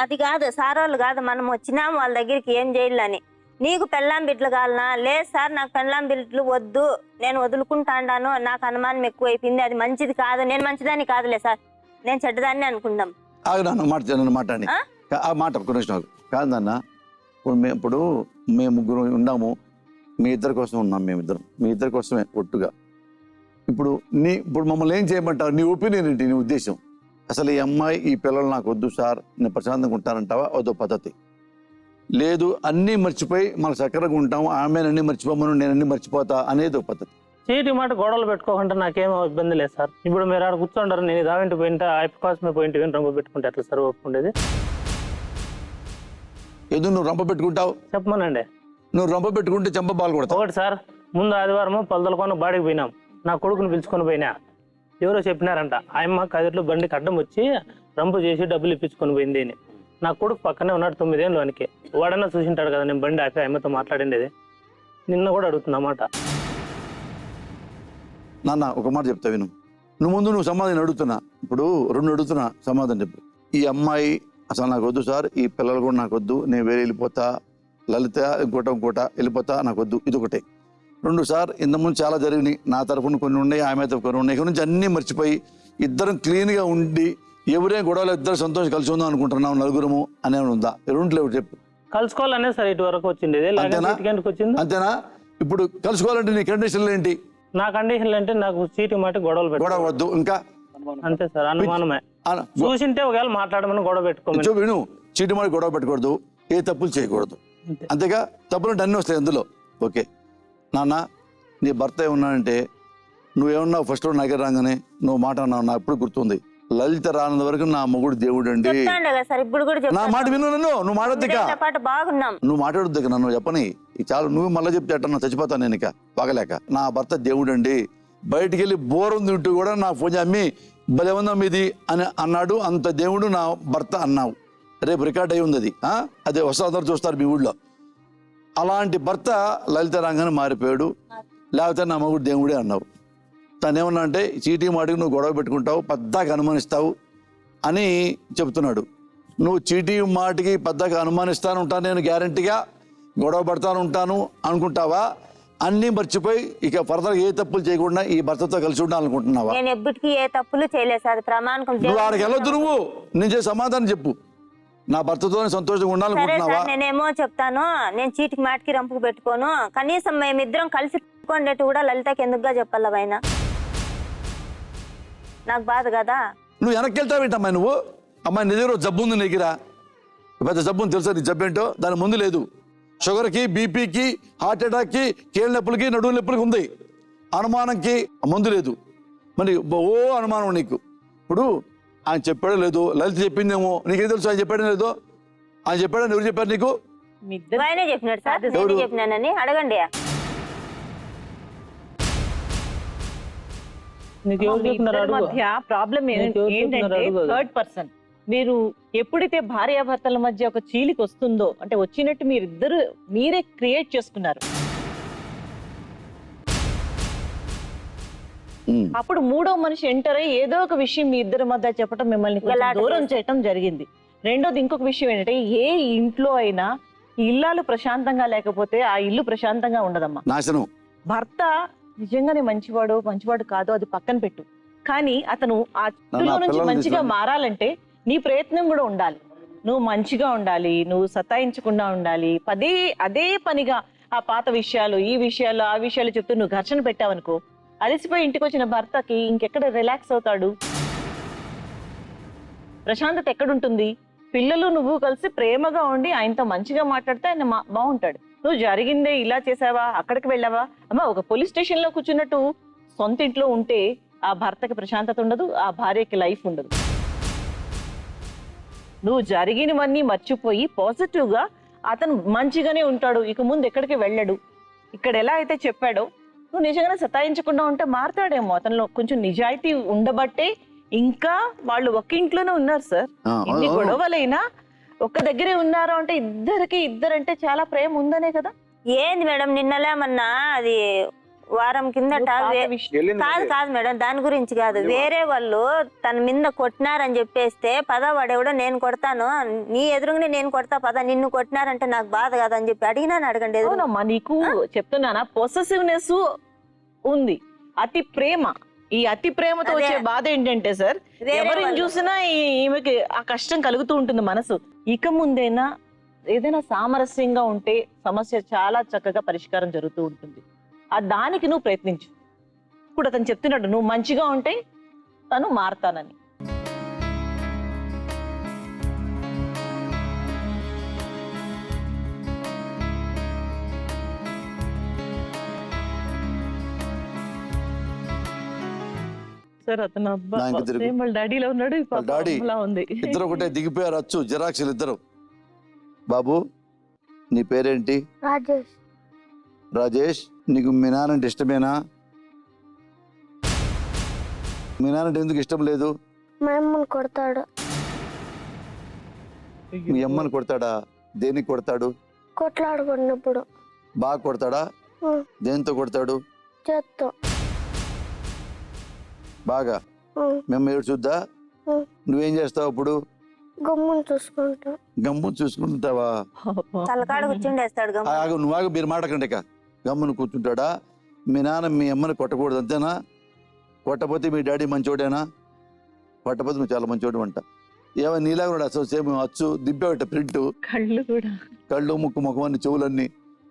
అది కాదు సార్, వాళ్ళు కాదు, మనం వచ్చినాం వాళ్ళ దగ్గరికి ఏం చేయాలని. నీకు పెళ్ళాం బిడ్డలు కావాలనా? లేదు సార్, నాకు పెళ్ళాం బిడ్డలు వద్దు, నేను వదులుకుంటాను, నాకు అనుమానం ఎక్కువైపోయింది, అది మంచిది కాదు, నేను మంచిదాన్ని కాదులే సార్, నేను చెడ్డదాన్ని అనుకుందాం. ఆగు నన్ను మాట్లాడి ఆ మాట ఒక్క నిమిషం కాదు నాన్న. ఇప్పుడు మేము ముగ్గురు ఉన్నాము, మీ ఇద్దరి కోసం ఉన్నాం, మేమిద్దరం మీ ఇద్దరి కోసమే ఒట్టుగా. ఇప్పుడు మమ్మల్ని ఏం చేయమంటావు? నీ ఒపీనియన్ ఏంటి, నీ ఉద్దేశం? అసలు ఈ అమ్మాయి ఈ పిల్లలు నాకు వద్దు సార్, నేను ప్రశాంతంగా ఉంటానంటావా? అదో పద్ధతి. లేదు అన్నీ మర్చిపోయి మన చక్కరగా ఉంటాము, ఆమె అన్నీ మర్చిపోమను, నేను అన్నీ మర్చిపోతా అనేది ఒక పద్ధతి. చీటి మాట గొడవలు పెట్టుకోకుండా నాకేమో ఇబ్బంది లేదు సార్. ఇప్పుడు మీరు ఆడ కూర్చోంటారు, నేను దావింటి పోయింటే ఆయప్ప కోసమే పోయింటి రంగు పెట్టుకుంటే ఎట్లా సార్ ఒప్పుకుండేది? ఎందుకు నువ్వు రంప పెట్టుకుంటావు? చెప్పమనండి. నువ్వు రంప పెట్టుకుంటే చెంప బాలు కొడతావు. ఒకటి సార్, ముందు ఆదివారము పలదలకొని బాడికి పోయినాం, నా కొడుకుని పిలుచుకొని పోయినా. ఎవరో చెప్పినారంట, ఆయమ్మ కదిట్లో బండికి అడ్డం వచ్చి రంపు చేసి డబ్బులు ఇప్పించుకొని పోయింది అని. నా కొడుకు పక్కనే ఉన్నాడు 9 ఏళ్ళు వానికి. వాడన్నా చూసింటాడు కదా నేను బండి ఆపి ఆయమ్మతో మాట్లాడిండేది. నిన్న కూడా అడుగుతున్నమాట. నాన్న ఒక మాట చెప్తా విను. నువ్వు సమాధానం అడుగుతున్నా, ఇప్పుడు 2 అడుగుతున్నా, సమాధానం చెప్పు. ఈ అమ్మాయి అసలు నాకు వద్దు సార్, ఈ పిల్లలు కూడా నాకు వద్దు, నేను వేరే వెళ్ళిపోతా, లలిత ఇంకోట వెళ్ళిపోతా, నాకు వద్దు, ఇది ఒకటే. 2 సార్, ఇంతకుముందు చాలా జరిగినాయి, నా తరఫున కొన్ని ఉన్నాయి, ఆమె తరఫున కొన్ని ఉన్నాయి, ఇక్కడ నుంచి అన్నీ మర్చిపోయి ఇద్దరం క్లీన్గా ఉండి ఎవరేం గొడవలు ఇద్దరు సంతోషం కలిసి ఉందాం అనుకుంటున్నాం నలుగురము అనే ఉందా? 2 లేవు చెప్పు. కలుసుకోవాలనే సార్ ఇటు వరకు వచ్చింది. అంతేనా? ఇప్పుడు కలుసుకోవాలంటే నీ కండిషన్లు ఏంటి? నా కండిషన్లు అంటే నాకు చీటి మాట గొడవ వద్దు, ఇంకా అంతే సార్, అనుమానమే. చూసింటే ఒకవేళ మాట్లాడమని గొడవ పెట్టుకోమని. విను, చీటి మాట గొడవ పెట్టకూడదు, ఏ తప్పులు చేయకూడదు, అంతేగా? తప్పులు అంటే అన్నీ వస్తాయి అందులో. ఓకే నాన్న, నీ భర్త ఏమన్నానంటే నువ్వేమన్నావు ఫస్ట్ నాకే రాగానే నువ్వు మాట అన్నావు, నాకు ఎప్పుడు గుర్తుంది. లలిత రానంత వరకు నా మొగుడు దేవుడు అండి. నా మాట విను, నువ్వు మాట్లాడద్దు, బాగున్నాం, నువ్వు మాట్లాడొద్దు, నన్ను చెప్పని చాలు. నువ్వు మళ్ళీ చెప్తే అట్ట నా చచ్చిపోతాను నేను ఇక బాగలేక. నా భర్త దేవుడు అండి, బయటికి వెళ్ళి బోరం తింటూ కూడా నా ఫోన్ అమ్మి భలే ఉందాం ఇది అని అన్నాడు, అంత దేవుడు నా భర్త అన్నావు. రేపు రికార్డ్ అయి ఉంది అది, అదే వస్తారు చూస్తారు మీ ఊళ్ళో. అలాంటి భర్త లలిత రంగానే మారిపోయాడు, లేకపోతే నా మొగుడు దేవుడే అన్నావు. తను ఏమన్నా అంటే చీటీ మాటికి నువ్వు గొడవ పెట్టుకుంటావు, పెద్దగా అనుమానిస్తావు అని చెప్తున్నాడు. నువ్వు చీటీ మాటికి పెద్దగా అనుమానిస్తాను ఉంటాను, నేను గ్యారంటీగా గొడవ పడతాను ఉంటాను అనుకుంటావా? అన్నీ మర్చిపోయి ఇక ఫర్దర్ ఏ తప్పులు చేయకుండా ఈ భర్తతో కలిసి ఉండాలనుకుంటున్నావా? నేను ఎప్పటికీ ఏ తప్పులు చేయలేదు సార్, ప్రమాణకం. నువ్వు ఆడికి వెళ్ళొద్దు, నువ్వు నేను చేసే సమాధానం చెప్పు. నా భర్తతో సంతోషంగా ఉండాలనుకుంటున్నావా? నేనేమో చెప్తాను, నేను చీటికి మాటికి రంపుకు పెట్టుకోను, కనీసం మేమిద్దరం కలిసి పెట్టుకోండి కూడా లలితకి ఎందుకుగా చెప్పాల పైన? నాకు బాధ కదా. నువ్వు వెనక్కి వెళ్తావేంటమ్మా? నువ్వు అమ్మాయి నీ దగ్గర జబ్బు ఉంది, నీ దగ్గర పెద్ద జబ్బు ఉంది తెలుసా? నీ జబ్బు ఏంటో దాని ముందు లేదు. షుగర్కి, బీపీకి, హార్ట్ అటాక్కి, కీళ్ళ నొప్పులకి, నడువు నొప్పులకి ఉంది. అనుమానంకి మందు లేదు. మరి అనుమానం నీకు. ఇప్పుడు ఆయన చెప్పాడో లేదో, లలిత చెప్పిందేమో, నీకేం తెలుసు ఆయన చెప్పాడో లేదో? ఆయన చెప్పాడని ఎవరు చెప్పారు నీకు? ఆయనే చెప్పినాడు సార్, నేను చెప్పినానని అడగండి. మధ్య ప్రాబ్లం ఏంటంటే థర్డ్ పర్సన్. మీరు ఎప్పుడైతే భార్యాభర్తల మధ్య ఒక చీలికి వస్తుందో, అంటే వచ్చినట్టు మీరే క్రియేట్ చేసుకున్నారు, అప్పుడు 3వ మనిషి ఎంటర్ అయ్యి ఏదో ఒక విషయం మీ ఇద్దరి మధ్య చెప్పడం, మిమ్మల్ని దూరం చేయటం జరిగింది. రెండోది ఇంకొక విషయం ఏంటంటే, ఏ ఇంట్లో అయినా ఇల్లాలు ప్రశాంతంగా లేకపోతే ఆ ఇల్లు ప్రశాంతంగా ఉండదమ్మా. నాశనం. భర్త నిజంగానే మంచివాడు కాదు, అది పక్కన పెట్టు, కానీ అతను ఆ ఇంట్లో నుంచి మంచిగా మారాలంటే నీ ప్రయత్నం కూడా ఉండాలి. నువ్వు మంచిగా ఉండాలి, నువ్వు సతాయించకుండా ఉండాలి. అదే పనిగా ఆ పాత విషయాలు, ఈ విషయాలు, ఆ విషయాలు చెప్తూ నువ్వు ఘర్షణ పెట్టావనుకో, అలసిపోయి ఇంటికి వచ్చిన భర్తకి ఇంకెక్కడ రిలాక్స్ అవుతాడు? ప్రశాంతత ఎక్కడుంటుంది? పిల్లలు నువ్వు కలిసి ప్రేమగా ఉండి ఆయనతో మంచిగా మాట్లాడితే ఆయన బాగుంటాడు. నువ్వు జరిగిందే ఇలా చేసావా, అక్కడికి వెళ్ళావా, అమ్మా ఒక పోలీస్ స్టేషన్ లో కూర్చున్నట్టు సొంత ఇంట్లో ఉంటే ఆ భర్తకి ప్రశాంతత ఉండదు, ఆ భార్యకి లైఫ్ ఉండదు. నువ్వు జరిగినవన్నీ మర్చిపోయి పాజిటివ్ గా అతను మంచిగానే ఉంటాడు, ఇక ముందు ఎక్కడికి వెళ్ళడు. ఇక్కడ ఎలా అయితే చెప్పాడో నువ్వు నిజంగానే సతాయించకుండా ఉంటే మారుతాడేమో. అతనిలో కొంచెం నిజాయితీ ఉండబట్టే ఇంకా వాళ్ళు ఒక ఇంట్లోనే ఉన్నారు సార్. ఆ, ఎన్ని అవును. గొడవలైనా ఒక్క దగ్గరే ఉన్నారు అంటే ఇద్దరంటే చాలా ప్రేమ ఉందనే కదా. ఏంది మేడం నిన్నలేమన్నా అది వారం కిందట పాత వే- విషయం. వెళ్ళింది కాదు కాదు మేడం, దాని గురించి కాదు, వేరే వాళ్ళు తన మీద కొట్టినారని చెప్పేస్తే పద వాడెవడో నేను కొడతాను, నీ ఎదురుగానే నేను కొడతా పద, నిన్ను కొట్టినారంటే నాకు బాధ కాదని చెప్పి అడిగినాను, అడగండి ఎదురు. అవునమ్మా, నీకు చెప్తున్నానా పొసెసివ్నెస్ ఉంది, అతి ప్రేమ. ఈ అతి ప్రేమతో అదే. వచ్చే బాధ ఏంటంటే సార్, వేరే ఎవరిని వాళ్ళు. చూసినా ఈమెకి ఆ కష్టం కలుగుతూ ఉంటుంది మనసు. ఇక ముందైనా ఏదైనా సామరస్యంగా ఉంటే సమస్య చాలా చక్కగా పరిష్కారం జరుగుతూ ఉంటుంది. ఆ దానికి నువ్వు ప్రయత్నించు. ఇప్పుడు అతను చెప్తున్నాడు నువ్వు మంచిగా ఉంటే తను మారతానని. సార్ అతను అబ్బా నాకు తిరుగు. సేమ్ వాళ్ళ డాడీలో ఉన్నాడు, ఈ పాప డాడీ. అమ్మలా ఉంది. ఇద్దరు ఒకటే దిగిపోయారు, అచ్చు జిరాక్స్లు ఇద్దరు. బాబు నీ పేరేంటి? రాజేష్. రాజేష్, నీకు మీ నాన్నంటే ఇష్టమేనా? మీ నాన్నంటే ఎందుకు ఇష్టం లేదు? మా అమ్మని కొడతాడు. మీ అమ్మని కొడతాడా? దేనికి కొడతాడు? కొట్లాడుకున్నప్పుడు బాగా కొడతాడా? దేంతో కొడతాడు? చేత్తో. బాగా. మేము ఏడు చూద్దా? నువ్వేం చేస్తావు అప్పుడు? గమ్మును చూసుకుంటా. గమ్ము చూసుకుంటావా? తలకాడ కూర్చుండేస్తాడు గమ్మున. ఆగు, నువ్వు ఆగు, మీరు మాటకండి ఇక. గమ్మును కూర్చుంటాడా? మీ నాన్న మీ అమ్మని కొట్టకూడదు అంతేనా? కొట్టపోతే మీ డాడీ మంచోడేనా? కొట్టపోతే నువ్వు చాలా మంచోడు అంట. ఏమో నీలాగా కూడా అసలు సేమ్ అచ్చు దింపేవట ప్రింట్, కళ్ళు కూడా. కళ్ళు ముక్కు ముఖం అన్ని చెవులన్నీ.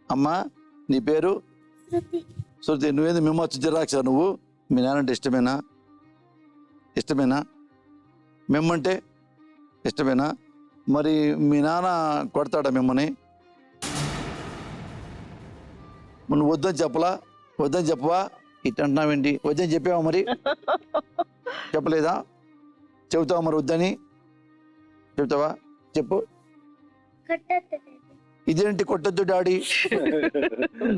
అమ్మా నీ పేరు? శృతి. నువ్వేంది మేము వచ్చి జిరాక్సా నువ్వు? మీ నాన్నంటే ఇష్టమేనా? ఇష్టమేనా? మేమంటే ఇష్టమేనా? మరి మీ నాన్న కొడతాడా మిమ్మల్ని? నువ్వు వద్దని చెప్పలా? వద్దని చెప్పవా? ఇట్ అంటున్నావేంటి? వద్దని చెప్పావా మరి? చెప్పలేదా? చెబుతావా మరి వద్దని? చెప్తావా? చెప్పు. ఇదేంటి కొట్టద్దు డాడీ?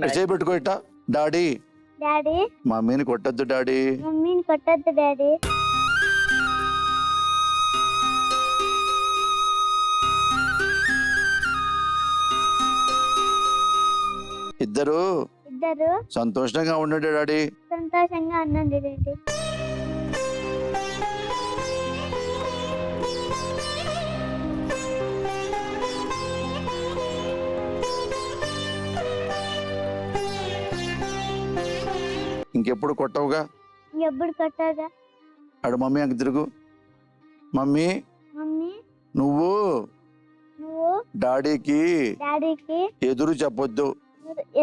చేపెట్టుకో ఇట్ట. డాడీ డాడీ మమ్మీని కొట్టద్దు డాడీ. మమ్మీని కొట్టద్దు డాడీ. ఇద్దరు ఇద్దరు సంతోషంగా ఉండండి డాడీ. సంతోషంగా ఉండండి డాడీ. ఇంకెప్పుడు కొట్టవుగా? ఎప్పుడు కొట్టగా? అడు మమ్మీ అంక తిరుగు. మమ్మీ మమ్మీ నువ్వు నువ్వు డాడీకి డాడీకి ఎదురు చెప్పొద్దు,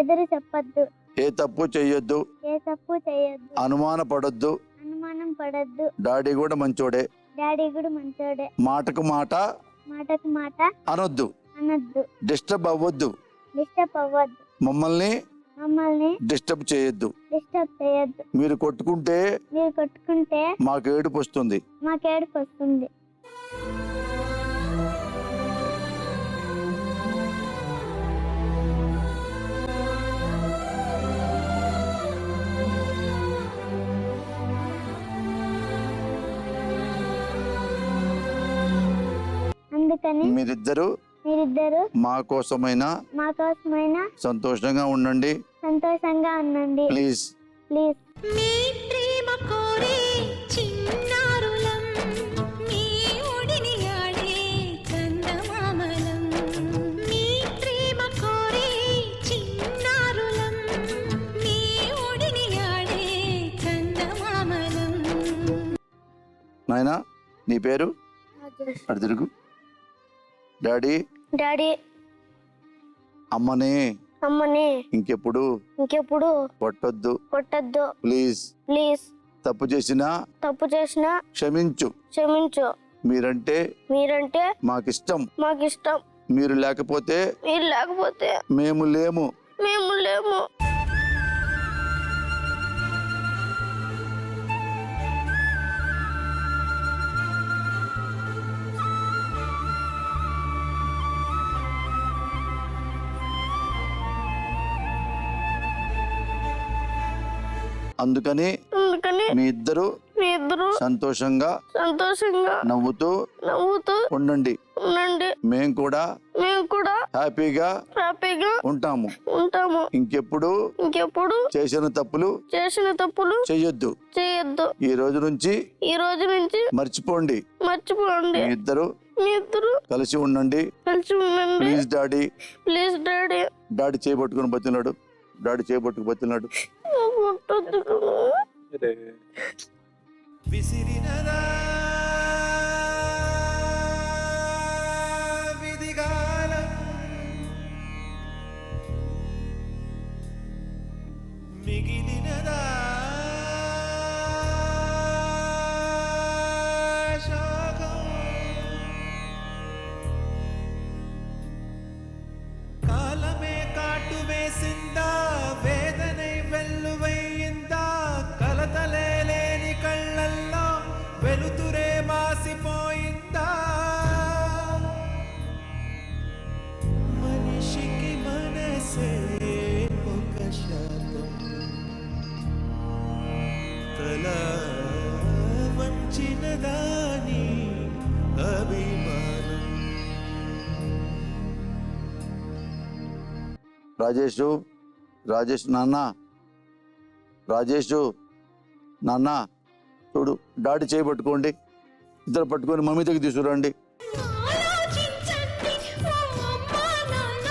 ఎదురు చెప్పొద్దు, ఏ తప్పు చెయ్యొద్దు, ఏ తప్పు చేయొద్దు, అనుమాన పడొద్దు. అనుమానం పడొద్దు. డాడీ కూడా మంచోడే, డాడీ కూడా మంచోడే. మాటకు మాట మాటకు మాట అనొద్దు, అనొద్దు, డిస్టర్బ్ అవ్వద్దు, డిస్టర్బ్ అవ్వద్దు, మమ్మల్ని మమ్మల్ని డిస్టర్బ్ చేయొద్దు. డిస్టర్బ్ చేయొద్దు. మీరు కొట్టుకుంటే మీరు కొట్టుకుంటే మాకు ఏడుపు వస్తుంది. మాకు ఏడుపు వస్తుంది. అందుకని మీరిద్దరు మీరిద్దరు మా కోసమైనా మా కోసమైనా సంతోషంగా ఉండండి సంతోషంగా ఉండండి ప్లీజ్. ప్లీజ్. మీ ప్రేమ కోరే చిన్నారులం మీ ఒడిని ఆడే చందమామలం మీ ప్రేమ కోరే చిన్నారులం మీ ఒడిని ఆడే చందమామలం. నాయనా నీ పేరు? అటు తిరుగు. డాడీ డాడీ అమ్మని అమ్మని ఇంకెప్పుడు ఇంకెప్పుడు కొట్టొద్దు కొట్టద్దు ప్లీజ్. ప్లీజ్. తప్పు చేసినా తప్పు చేసినా క్షమించు. క్షమించు. మీరంటే మీరంటే మాకిష్టం. మాకు ఇష్టం. మీరు లేకపోతే మీరు లేకపోతే మేము లేము. మేము లేము. అందుకని అందుకని మీ ఇద్దరు మీ ఇద్దరు సంతోషంగా నవ్వుతూ ఉండండి. మేము కూడా హ్యాపీగా ఉంటాము. ఇంకెప్పుడు చేసిన తప్పులు చెయ్యొద్దు. ఈ రోజు నుంచి మర్చిపోండి. మీ ఇద్దరు కలిసి ఉండండి. Please daddy. డాడీ చేయబట్టుకుని బతున్నాడు. విసిరినదా విధిగాలం మిగిలినదా శోకం కాలమే కాటు వేసిందా వేదనై వెల్లువయ్యిందా కలతలే లేని కళ్ళల్లో వెలుతురే మాసిపోయిందా మనిషికి మనసే ఒక శాపం తల వంచిన దాని అభిమానం రాజేష్ నాన్న చూడు, డాడీ చేయబట్టుకోండి. ఇద్దరు పట్టుకొని మమ్మీ దగ్గర తీసుకురండి. ఆలోచించండి ఓ అమ్మా నాన్న,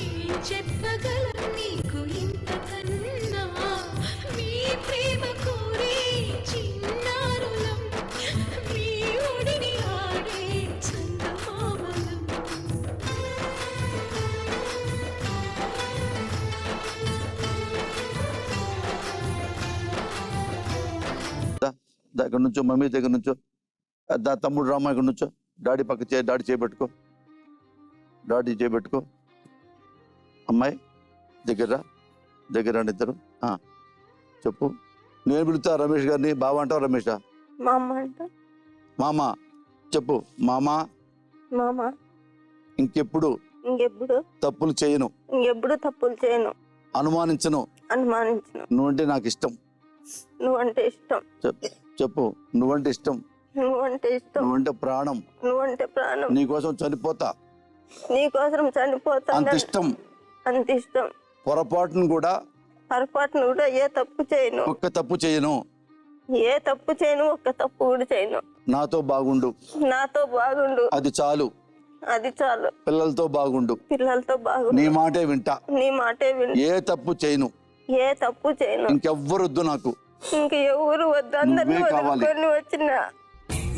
ఏం చెప్పగలను నీకు ఇంతకన్నా. మీ ప్రేమ కోరే చిన్నారులం, మీ ఒడిని ఆడే చందమామలం. ఇక్కడ నుంచో, మమ్మీ దగ్గర నుంచో. తమ్ముడు రామ్మ ఇక్కడ నుంచో. డాడీ పక్క డాడీ చేయబెట్టుకో. అమ్మాయి దగ్గర రండి ఇద్దరు. చెప్పు. నేను పిలుస్తా రమేష్ గారిని. బావ అంటావు రమేషా? మామ చెప్పు. మామ ఇంకెప్పుడు తప్పులు చేయను. అనుమానించను. నువ్వంటే నాకు ఇష్టం. చెప్పు. నువ్వంటే ఇష్టం. నువ్వంటే ప్రాణం. నీకోసం చనిపోతా. అంత ఇష్టం. పొరపాటును కూడా ఏ తప్పు చేయను. ఒక్క తప్పు చేయను. ఒక్క తప్పు కూడా చేయను. నాతో బాగుండు. అది చాలు. పిల్లలతో బాగుండు. నీ మాటే వింటా. ఏ తప్పు చేయను. ఇంకెవ్వరొద్దు నాకు. ఇంకెవరు వద్దు. అందరినీ వదులుకొని వచ్చిన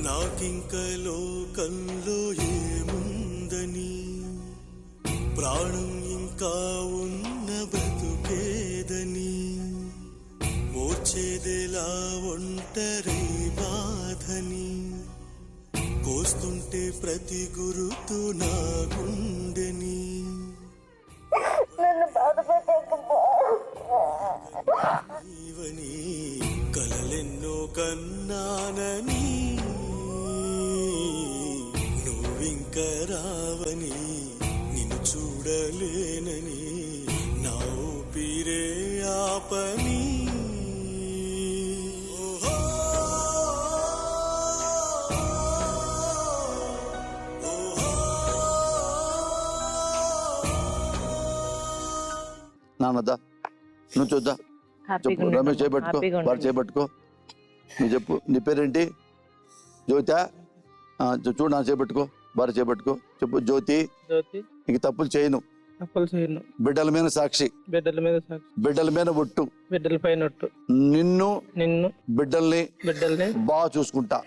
నాకింక లోకంలో ఏముందని, ప్రాణం ఇంకా ఉన్న బ్రతుకేదని, ఓర్చేదెలా ఒంటరి బాధని, కోస్తుంటే ప్రతి గురుతు నా గుండెని. నన్ను బాధపడకపో. ఇవని కలలెన్నో కన్నానని, నువ్వింక రావని, నిన్ను చూడలేనని, నా ఊపిరే ఆపని. ఓహో నాన్నదా నువ్వు చూద్దా. చెప్పు. రమేష్ చేయబట్టుకో. నువ్వు చెప్పు. నీ పేరేంటి? జ్యోతి. చూడు, నా చేపట్టుకో. భార్య చేపట్టుకో. చెప్పు. జ్యోతి, ఇంక తప్పులు చేయను. బిడ్డల మీద సాక్షి. బిడ్డల మీద ఒట్టు. నిన్ను బిడ్డల్ని బాగా చూసుకుంటా.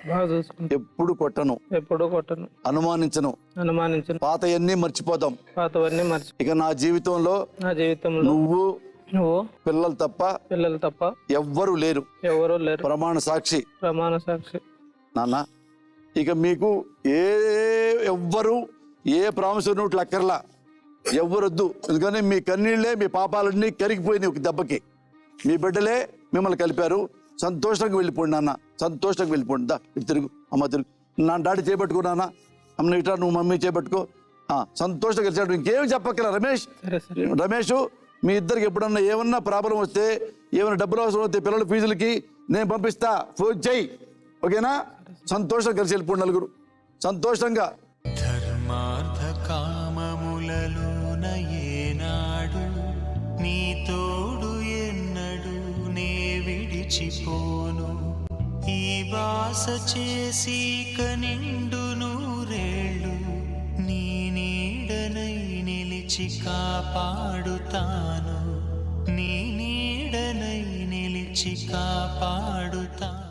ఎప్పుడు కొట్టను. అనుమానించను. పాతయన్నీ మర్చిపోదాం. ఇక నా జీవితంలో నువ్వు పిల్లలు తప్ప ఎవ్వరు లేరు. ప్రమాణ సాక్షి. నాన్న, ఇక మీకు ఎవ్వరు ఏ ప్రామిసర్ నోట్లు అక్కర్లా. ఎవ్వరొద్దు. ఎందుకని మీ కన్నీళ్లే మీ పాపాలన్నీ కరిగిపోయినాయి ఒక దెబ్బకి. మీ బిడ్డలే మిమ్మల్ని కలిపారు. సంతోషంగా వెళ్ళిపోండి నాన్న. సంతోషంగా వెళ్ళిపోండి. దా ఇటు తిరుగు. అమ్మ తిరుగు. నా డాడీ చేపట్టుకో నాన్న. అమ్మ ఇట్లా నువ్వు మమ్మీ చేపట్టుకో. సంతోషంగా వెళ్ళాడు. ఇంకేమి చెప్పక్కల రమేష్. మీ ఇద్దరికి ఎప్పుడన్నా ఏమన్నా ప్రాబ్లం వస్తే, ఏమైనా డబ్బులు అవసరం వస్తే, పిల్లల ఫీజులకి నేను పంపిస్తా, ఫోన్ చెయ్యి, ఓకేనా? సంతోషం, కలిసి వెళ్ళిపోండి నలుగురు సంతోషంగా. ధర్మార్థ కామములలోన ఏనాడు నీ తోడు ఎన్నడు నే విడిచిపోను. ఈ వాస చేసి కనిండు నూరేళ్ళు నీ నీడనై నిలిచి కాపాడుతాను. నీ నీడనై నిలిచి కాపాడుతాను.